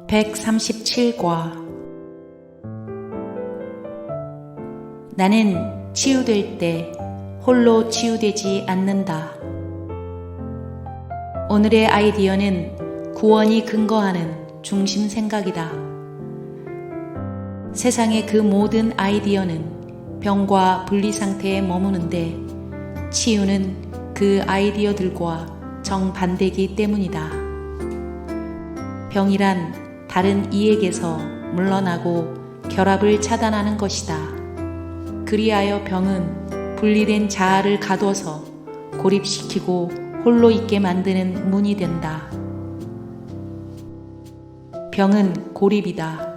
137과 나는 치유될 때 홀로 치유되지 않는다. 오늘의 아이디어는 구원이 근거하는 중심 생각이다. 세상의 그 모든 아이디어는 병과 분리 상태에 머무는데 치유는 그 아이디어들과 정반대이기 때문이다. 병이란 다른 이에게서 물러나고 결합을 차단하는 것이다. 그리하여 병은 분리된 자아를 가둬서 고립시키고 홀로 있게 만드는 문이 된다. 병은 고립이다.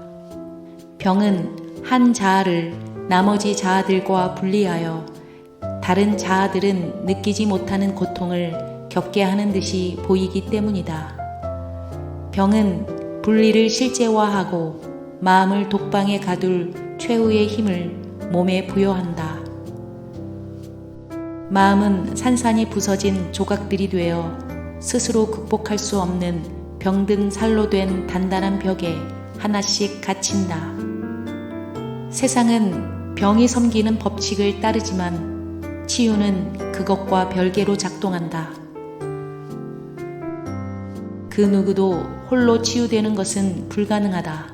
병은 한 자아를 나머지 자아들과 분리하여 다른 자아들은 느끼지 못하는 고통을 겪게 하는 듯이 보이기 때문이다. 병은 분리를 실제화하고 마음을 독방에 가둘 최후의 힘을 몸에 부여한다. 마음은 산산이 부서진 조각들이 되어 스스로 극복할 수 없는 병든 살로 된 단단한 벽에 하나씩 갇힌다. 세상은 병이 섬기는 법칙을 따르지만 치유는 그것과 별개로 작동한다. 그 누구도 홀로 치유되는 것은 불가능하다.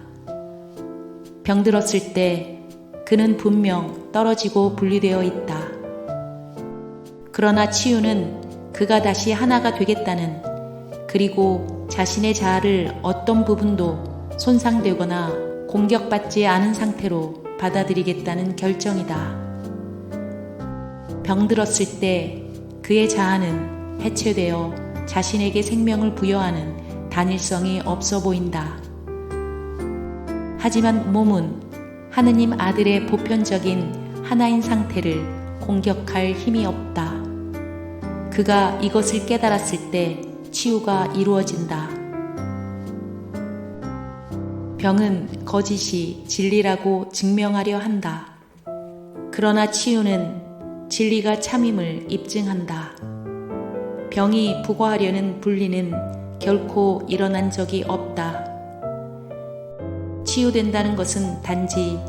병들었을 때 그는 분명 떨어지고 분리되어 있다. 그러나 치유는 그가 다시 하나가 되겠다는, 그리고 자신의 자아를 어떤 부분도 손상되거나 공격받지 않은 상태로 받아들이겠다는 결정이다. 병들었을 때 그의 자아는 해체되어 자신에게 생명을 부여하는 단일성이 없어 보인다. 하지만 몸은 하느님 아들의 보편적인 하나인 상태를 공격할 힘이 없다. 그가 이것을 깨달았을 때 치유가 이루어진다. 병은 거짓이 진리라고 증명하려 한다. 그러나 치유는 진리가 참임을 입증한다. 병이 부과하려는 분리는 결코 일어난 적이 없다. 치유된다는 것은 단지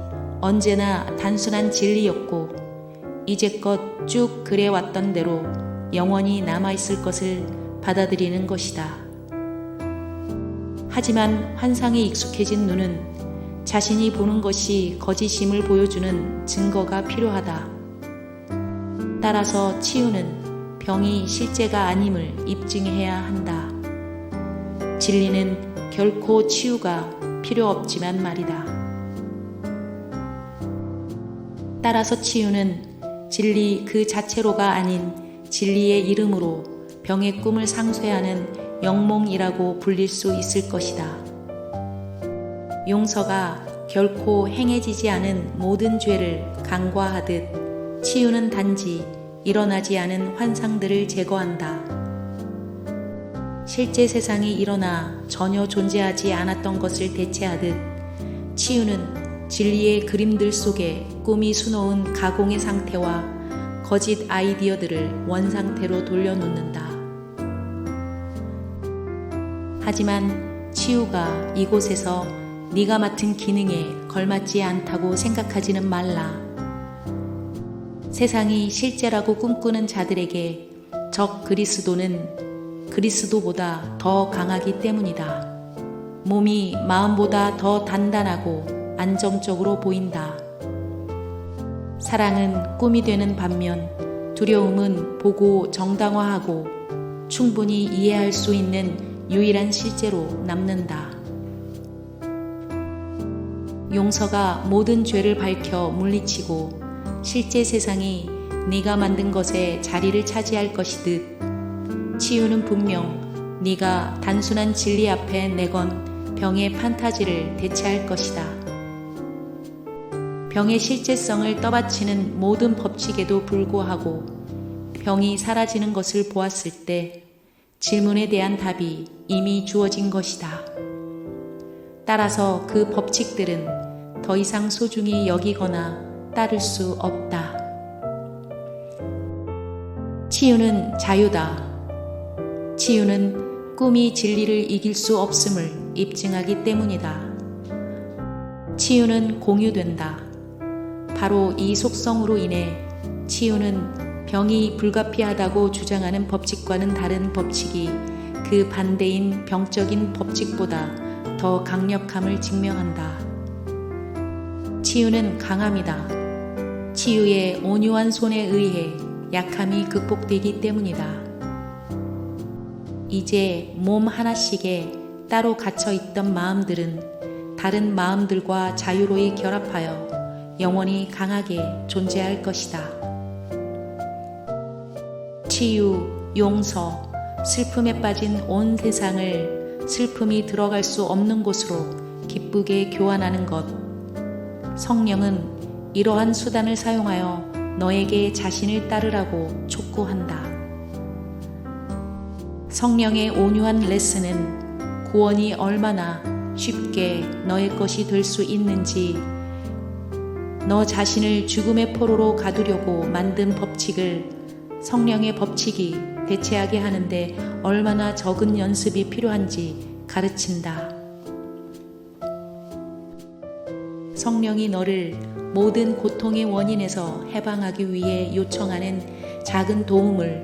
언제나 단순한 진리였고 이제껏 쭉 그래왔던 대로 영원히 남아있을 것을 받아들이는 것이다. 하지만 환상에 익숙해진 눈은 자신이 보는 것이 거짓임을 보여주는 증거가 필요하다. 따라서 치유는 병이 실제가 아님을 입증해야 한다. 진리는 결코 치유가 필요 없지만 말이다. 따라서 치유는 진리 그 자체로가 아닌 진리의 이름으로 병의 꿈을 상쇄하는 영몽이라고 불릴 수 있을 것이다. 용서가 결코 행해지지 않은 모든 죄를 간과하듯 치유는 단지 일어나지 않은 환상들을 제거한다. 실제 세상이 일어나 전혀 존재하지 않았던 것을 대체하듯 치유는 진리의 그림들 속에 꿈이 수놓은 가공의 상태와 거짓 아이디어들을 원상태로 돌려놓는다. 하지만 치유가 이곳에서 네가 맡은 기능에 걸맞지 않다고 생각하지는 말라. 세상이 실제라고 꿈꾸는 자들에게 적 그리스도는 그리스도보다 더 강하기 때문이다. 몸이 마음보다 더 단단하고 안정적으로 보인다. 사랑은 꿈이 되는 반면 두려움은 보고 정당화하고 충분히 이해할 수 있는 유일한 실제로 남는다. 용서가 모든 죄를 밝혀 물리치고 실제 세상이 네가 만든 것에 자리를 차지할 것이듯 치유는 분명 네가 단순한 진리 앞에 내건 병의 판타지를 대체할 것이다. 병의 실제성을 떠받치는 모든 법칙에도 불구하고 병이 사라지는 것을 보았을 때 질문에 대한 답이 이미 주어진 것이다. 따라서 그 법칙들은 더 이상 소중히 여기거나 따를 수 없다. 치유는 자유다. 치유는 꿈이 진리를 이길 수 없음을 입증하기 때문이다. 치유는 공유된다. 바로 이 속성으로 인해 치유는 병이 불가피하다고 주장하는 법칙과는 다른 법칙이 그 반대인 병적인 법칙보다 더 강력함을 증명한다. 치유는 강함이다. 치유의 온유한 손에 의해 약함이 극복되기 때문이다. 이제 몸 하나씩에 따로 갇혀있던 마음들은 다른 마음들과 자유로이 결합하여 영원히 강하게 존재할 것이다. 치유, 용서, 슬픔에 빠진 온 세상을 슬픔이 들어갈 수 없는 곳으로 기쁘게 교환하는 것. 성령은 이러한 수단을 사용하여 너에게 자신을 따르라고 촉구한다. 성령의 온유한 레슨은 구원이 얼마나 쉽게 너의 것이 될 수 있는지, 너 자신을 죽음의 포로로 가두려고 만든 법칙을 성령의 법칙이 대체하게 하는데 얼마나 적은 연습이 필요한지 가르친다. 성령이 너를 모든 고통의 원인에서 해방하기 위해 요청하는 작은 도움을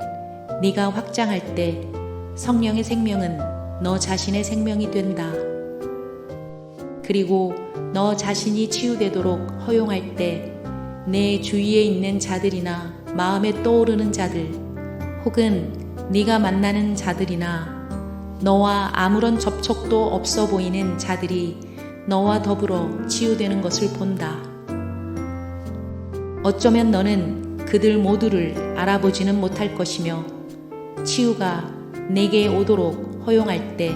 네가 확장할 때 성령의 생명은 너 자신의 생명이 된다. 그리고 너 자신이 치유되도록 허용할 때 내 주위에 있는 자들이나 마음에 떠오르는 자들 혹은 네가 만나는 자들이나 너와 아무런 접촉도 없어 보이는 자들이 너와 더불어 치유되는 것을 본다. 어쩌면 너는 그들 모두를 알아보지는 못할 것이며 치유가 내게 오도록 허용할 때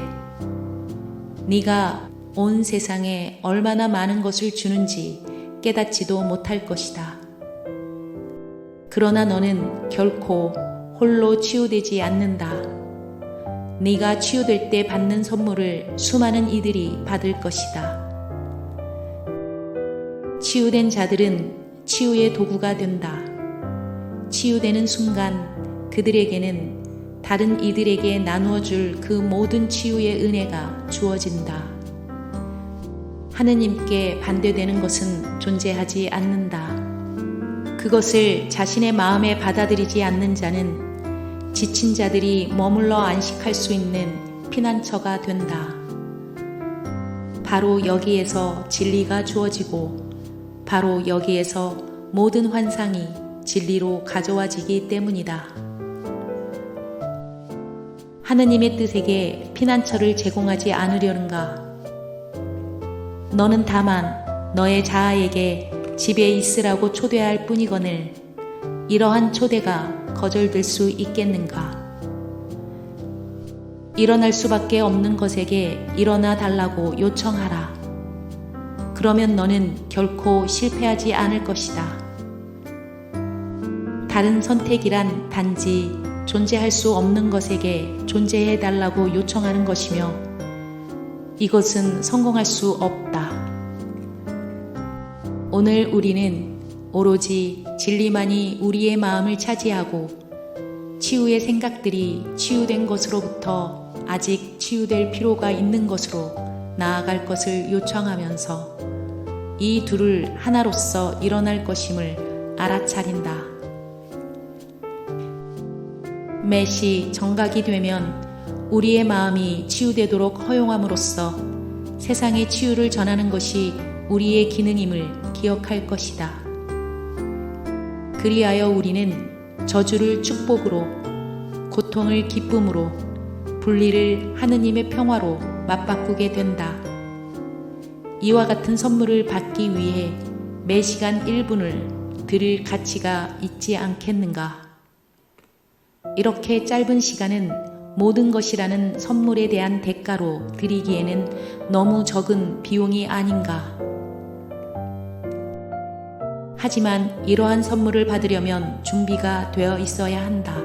네가 온 세상에 얼마나 많은 것을 주는지 깨닫지도 못할 것이다. 그러나 너는 결코 홀로 치유되지 않는다. 네가 치유될 때 받는 선물을 수많은 이들이 받을 것이다. 치유된 자들은 치유의 도구가 된다. 치유되는 순간 그들에게는 다른 이들에게 나누어 줄 그 모든 치유의 은혜가 주어진다. 하느님께 반대되는 것은 존재하지 않는다. 그것을 자신의 마음에 받아들이지 않는 자는 지친 자들이 머물러 안식할 수 있는 피난처가 된다. 바로 여기에서 진리가 주어지고 바로 여기에서 모든 환상이 진리로 가져와지기 때문이다. 하느님의 뜻에게 피난처를 제공하지 않으려는가? 너는 다만 너의 자아에게 집에 있으라고 초대할 뿐이거늘 이러한 초대가 거절될 수 있겠는가? 일어날 수밖에 없는 것에게 일어나 달라고 요청하라. 그러면 너는 결코 실패하지 않을 것이다. 다른 선택이란 단지 존재할 수 없는 것에게 존재해 달라고 요청하는 것이며 이것은 성공할 수 없다. 오늘 우리는 오로지 진리만이 우리의 마음을 차지하고 치유의 생각들이 치유된 것으로부터 아직 치유될 필요가 있는 것으로 나아갈 것을 요청하면서 이 둘을 하나로서 일어날 것임을 알아차린다. 매시 정각이 되면 우리의 마음이 치유되도록 허용함으로써 세상의 치유를 전하는 것이 우리의 기능임을 기억할 것이다. 그리하여 우리는 저주를 축복으로, 고통을 기쁨으로, 분리를 하느님의 평화로 맞바꾸게 된다. 이와 같은 선물을 받기 위해 매 시간 1분을 들일 가치가 있지 않겠는가? 이렇게 짧은 시간은 모든 것이라는 선물에 대한 대가로 드리기에는 너무 적은 비용이 아닌가. 하지만 이러한 선물을 받으려면 준비가 되어 있어야 한다.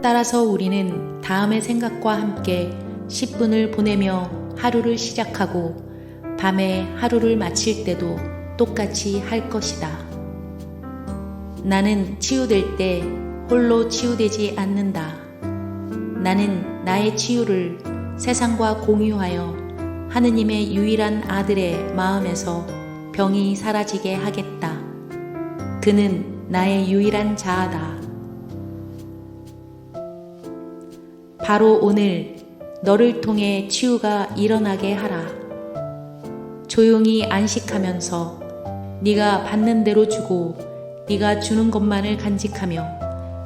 따라서 우리는 다음의 생각과 함께 10분을 보내며 하루를 시작하고 밤에 하루를 마칠 때도 똑같이 할 것이다. 나는 치유될 때 홀로 치유되지 않는다. 나는 나의 치유를 세상과 공유하여 하느님의 유일한 아들의 마음에서 병이 사라지게 하겠다. 그는 나의 유일한 자아다. 바로 오늘 너를 통해 치유가 일어나게 하라. 조용히 안식하면서 네가 받는 대로 주고 네가 주는 것만을 간직하며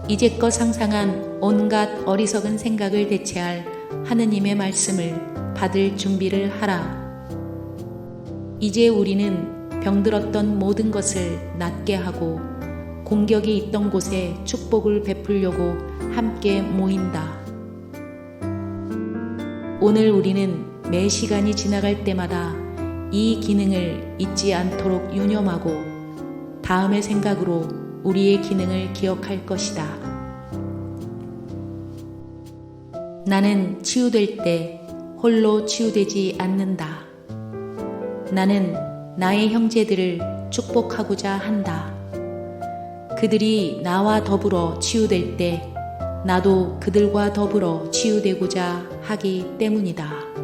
이제껏 상상한 온갖 어리석은 생각을 대체할 하느님의 말씀을 받을 준비를 하라. 이제 우리는 병들었던 모든 것을 낫게 하고 공격이 있던 곳에 축복을 베풀려고 함께 모인다. 오늘 우리는 매 시간이 지나갈 때마다 이 기능을 잊지 않도록 유념하고 다음의 생각으로 우리의 기능을 기억할 것이다. 나는 치유될 때 홀로 치유되지 않는다. 나는 나의 형제들을 축복하고자 한다. 그들이 나와 더불어 치유될 때 나도 그들과 더불어 치유되고자 하기 때문이다.